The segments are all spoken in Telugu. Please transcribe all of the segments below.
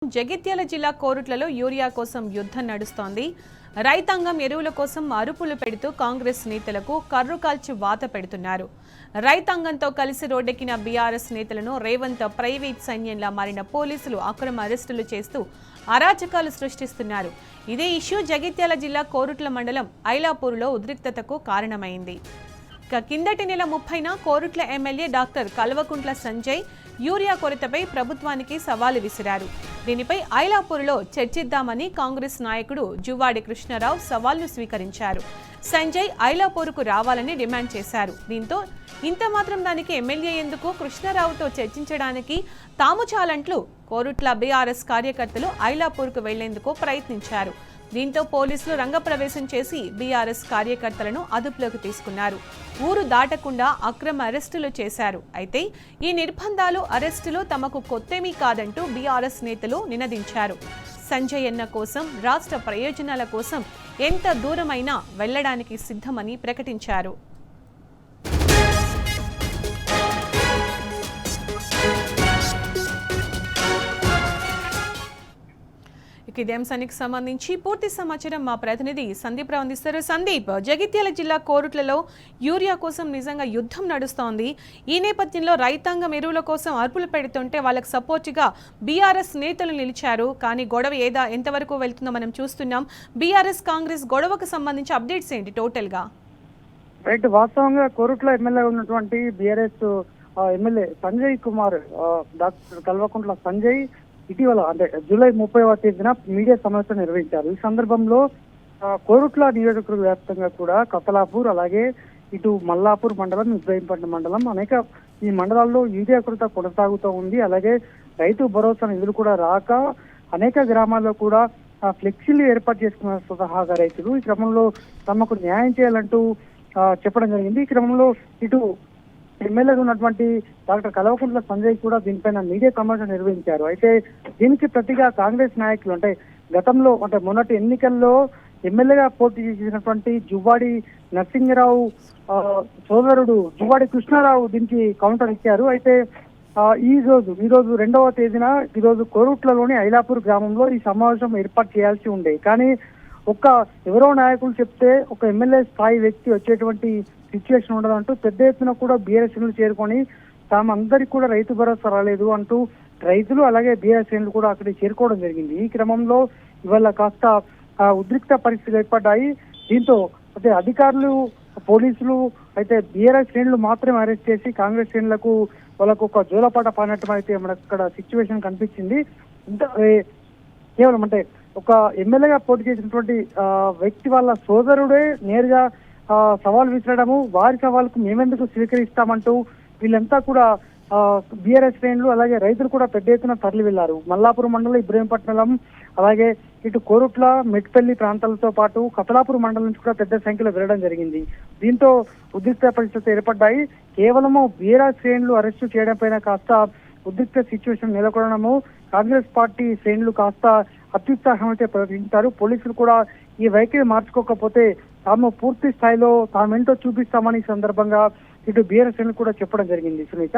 జగిత్యాల జిల్లా కోరుట్లలో యూరియా కోసం యుద్ధం నడుస్తోంది. రైతాంగం ఎరువుల కోసం అరుపులు పెడుతూ కాంగ్రెస్ నేతలకు కర్రు కాల్చి వాత పెడుతున్నారు. రైతాంగంతో కలిసి రోడ్డెక్కిన బీఆర్ఎస్ నేతలను రేవంత్ ప్రైవేట్ సైన్యంలా మారిన పోలీసులు అక్రమ అరెస్టులు చేస్తూ అరాచకాలు సృష్టిస్తున్నారు. ఇదే ఇష్యూ జగిత్యాల జిల్లా కోరుట్ల మండలం ఐలాపూర్లో ఉద్రిక్తతకు కారణమైంది. కిందటి నెల 30న Korutla MLA doctor Kalvakuntla Sanjay urea కొరతపై ప్రభుత్వానికి సవాలు విసిరారు. దీనిపై ఐలాపూర్లో చర్చిద్దామని కాంగ్రెస్ నాయకుడు జువ్వాడి కృష్ణారావు సవాల్ను స్వీకరించారు. సంజయ్ ఐలాపూర్కు రావాలని డిమాండ్ చేశారు. దీంతో ఇంత మాత్రం దానికి ఎమ్మెల్యే ఎందుకు, కృష్ణారావుతో చర్చించడానికి తాము చాలంటూ కోరుట్ల బీఆర్ఎస్ కార్యకర్తలు ఐలాపూర్కు వెళ్లేందుకు ప్రయత్నించారు. దీంతో పోలీసులు రంగప్రవేశం చేసి బీఆర్ఎస్ కార్యకర్తలను అదుపులోకి తీసుకున్నారు. ఊరు దాటకుండా అక్రమ అరెస్టులు చేశారు. అయితే ఈ నిర్బంధాలు, అరెస్టులు తమకు కొత్తేమీ కాదంటూ బీఆర్ఎస్ నేతలు నినదించారు. సంజయ్ అన్న కోసం, రాష్ట్ర ప్రయోజనాల కోసం ఎంత దూరమైనా వెళ్లడానికి సిద్ధమని ప్రకటించారు. ఇదే అంశానికి సంబంధించి పూర్తి సమాచారం మా ప్రతినిధి సందీప్ రావు అందిస్తారు. సందీప్, జగిత్యాల జిల్లా కోరుట్లలో యూరియా కోసం నిజంగా యుద్ధం నడుస్తోంది. ఈ నేపథ్యంలో రైతాంగం ఎరువుల కోసం అర్పులు పెడుతుంటే వాళ్ళకి సపోర్ట్గా బీఆర్ఎస్ నేతలు నిలిచారు. కానీ గొడవ ఎంతవరకు వెళ్తుందో మనం చూస్తున్నాం. బీఆర్ఎస్ కాంగ్రెస్ గొడవకు సంబంధించి అప్డేట్స్ ఏంటి టోటల్గా? రైట్, వాస్తవంగా కోరుట్ల ఎమ్మెల్యే ఉన్నటువంటి BRS MLA Sanjay Kumar, doctor Kalvakuntla Sanjay ఇటీవల అంటే జూలై 30వ తేదీన మీడియా సమావేశం నిర్వహించారు. ఈ సందర్భంలో కోరుట్ల నియోజకవర్గ వ్యాప్తంగా కూడా కతలాపూర్, అలాగే ఇటు మల్లాపూర్ మండలం, ఇబ్రహీంపట్నం మండలం, అనేక ఈ మండలాల్లో యూరియా కొరత కొనసాగుతూ ఉంది. అలాగే రైతు భరోసా నిధులు కూడా రాక అనేక గ్రామాల్లో కూడా ఫ్లెక్సీలు ఏర్పాటు చేసుకున్న స్వతహాగా రైతులు ఈ క్రమంలో తమకు న్యాయం చేయాలంటూ చెప్పడం జరిగింది. ఈ క్రమంలో ఇటు ఎమ్మెల్యేగా ఉన్నటువంటి డాక్టర్ కల్వకుంట్ల సంజయ్ కూడా దీనిపైన మీడియా సమావేశం నిర్వహించారు. అయితే దీనికి ప్రతిగా కాంగ్రెస్ నాయకులు అంటే గతంలో అంటే మొన్నటి ఎన్నికల్లో ఎమ్మెల్యేగా పోటీ చేసినటువంటి జువ్వాడి నరసింహరావు సోదరుడు జువ్వాడి కృష్ణారావు దీనికి కౌంటర్ ఇచ్చారు. అయితే ఈ రోజు 2వ తేదీన ఈరోజు కోరుట్లలోని ఐలాపూర్ గ్రామంలో ఈ సమావేశం ఏర్పాటు చేయాల్సి ఉండే. కానీ ఎవరో నాయకులు చెప్తే ఒక ఎమ్మెల్యే స్థాయి వ్యక్తి వచ్చేటువంటి సిచ్యువేషన్ ఉండదంటూ పెద్ద ఎత్తున కూడా బీఆర్ఎస్ శ్రేణులు చేరుకొని తామందరికి కూడా రైతు భరోసా రాలేదు అంటూ రైతులు అలాగే బీఆర్ఎస్ శ్రేణులు కూడా అక్కడికి చేరుకోవడం జరిగింది. ఈ క్రమంలో ఇవాళ కాస్త ఉద్రిక్త పరిస్థితులు ఏర్పడ్డాయి. దీంతో అయితే అధికారులు, పోలీసులు అయితే బీఆర్ఎస్ శ్రేణులు మాత్రమే అరెస్ట్ చేసి కాంగ్రెస్ శ్రేణులకు వాళ్ళకు ఒక జోలపాట పాడినట్టు అయితే మనకు అక్కడ సిచ్యువేషన్ కనిపించింది. కేవలం అంటే ఒక ఎమ్మెల్యేగా పోటీ చేసినటువంటి వ్యక్తి వాళ్ళ సోదరుడే నేరుగా సవాల్ విసరడము, వారి సవాల్కు మేమెందుకు స్వీకరిస్తామంటూ వీళ్ళంతా కూడా బీఆర్ఎస్ శ్రేణులు అలాగే రైతులు కూడా పెద్ద ఎత్తున తరలి వెళ్లారు. మల్లాపూర్ మండలం, ఇబ్రహీంపట్నం, అలాగే ఇటు కోరుట్ల, మెట్పల్లి ప్రాంతాలతో పాటు కతలాపూర్ మండలం నుంచి కూడా పెద్ద సంఖ్యలో వెళ్లడం జరిగింది. దీంతో ఉద్రిక్త పరిస్థితులు ఏర్పడ్డాయి. కేవలము బీఆర్ఎస్ శ్రేణులు అరెస్టు చేయడం పైన కాస్త ఉద్రిక్త సిచ్యువేషన్ నెలకొనడము, కాంగ్రెస్ పార్టీ శ్రేణులు కాస్త అత్యుత్సాహం అయితే ప్రకటించారు. పోలీసులు కూడా ఈ వైఖరి మార్చుకోకపోతే తాము పూర్తి స్థాయిలో తామేంటో చూపిస్తామని సందర్భంగా ఇటు బీఆర్ఎస్ శ్రేణులు కూడా చెప్పడం జరిగింది. సునీత,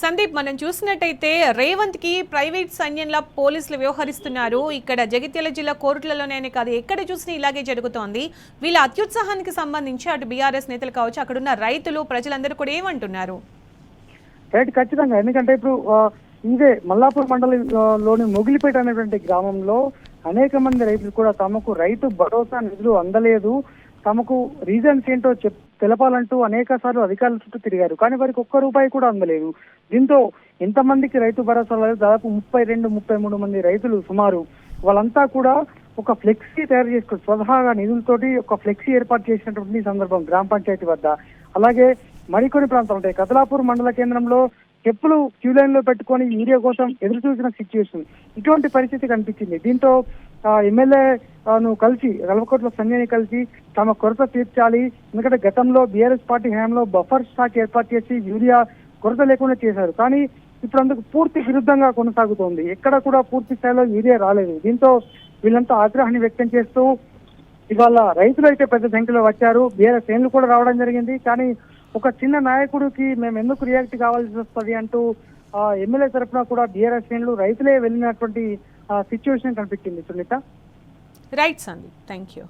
సందీప్, మనం చూసినట్టయితే రేవంత్ కి ప్రైవేట్ సైన్యంలా పోలీసులు వ్యవహరిస్తున్నారు. ఇక్కడ జగిత్యాల జిల్లా కోరుట్లలోనే కాదు, ఎక్కడ చూసినా ఇలాగే జరుగుతోంది. వీళ్ళ అత్యుత్సాహానికి సంబంధించి అటు బీఆర్ఎస్ నేతలు కావచ్చు, అక్కడున్న రైతులు, ప్రజలందరూ కూడా ఏమంటున్నారు? రైట్, ఖచ్చితంగా. ఎందుకంటే ఇప్పుడు ఇదే మల్లాపూర్ మండలంలోని మొగిలిపేట అనేటువంటి గ్రామంలో అనేక మంది రైతులు కూడా తమకు రైతు భరోసా నిధులు అందలేదు, తమకు రీజన్స్ ఏంటో తెలపాలంటూ అనేక సార్లు అధికారుల చుట్టూ తిరిగారు. కానీ వారికి ఒక్క రూపాయి కూడా అందలేదు. దీంతో ఎంతమందికి రైతు భరోసా లేదు, దాదాపు 32-33 మంది రైతులు సుమారు, వాళ్ళంతా కూడా ఒక ఫ్లెక్సీ తయారు చేసుకుని స్వతహాగా నిధులతోటి ఒక ఫ్లెక్సీ ఏర్పాటు చేసినటువంటి సందర్భం గ్రామ పంచాయతీ వద్ద. అలాగే మరికొన్ని ప్రాంతాలు ఉంటాయి. కతలాపూర్ మండల కేంద్రంలో చెప్పులు క్యూ లైన్ లో పెట్టుకొని యూరియా కోసం ఎదురు చూసిన సిచ్యువేషన్, ఇటువంటి పరిస్థితి కనిపించింది. దీంతో ఎమ్మెల్యేను కలిసి కల్వకుంట్ల సంజయ్ని కలిసి తమ కొరత తీర్చాలి, ఎందుకంటే గతంలో బీఆర్ఎస్ పార్టీ హయాంలో బఫర్ స్టాక్ ఏర్పాటు చేసి యూరియా కొరత లేకుండా చేశారు. కానీ ఇప్పుడు అందుకు పూర్తి విరుద్ధంగా కొనసాగుతోంది. ఎక్కడ కూడా పూర్తి స్థాయిలో యూరియా రాలేదు. దీంతో వీళ్ళంతా ఆగ్రహాన్ని వ్యక్తం చేస్తూ ఇవాళ రైతులు అయితే పెద్ద సంఖ్యలో వచ్చారు. బీఆర్ఎస్ శ్రేణులు కూడా రావడం జరిగింది. కానీ ఒక చిన్న నాయకుడికి మేము ఎందుకు రియాక్ట్ కావాల్సి వస్తుంది అంటూ ఎమ్మెల్యే తరఫున కూడా బీఆర్ఎస్ శ్రేణులు రైతులే వెళ్ళినటువంటి సిచ్యువేషన్ కనిపించింది Sunitha. Right Sandeep, thank you.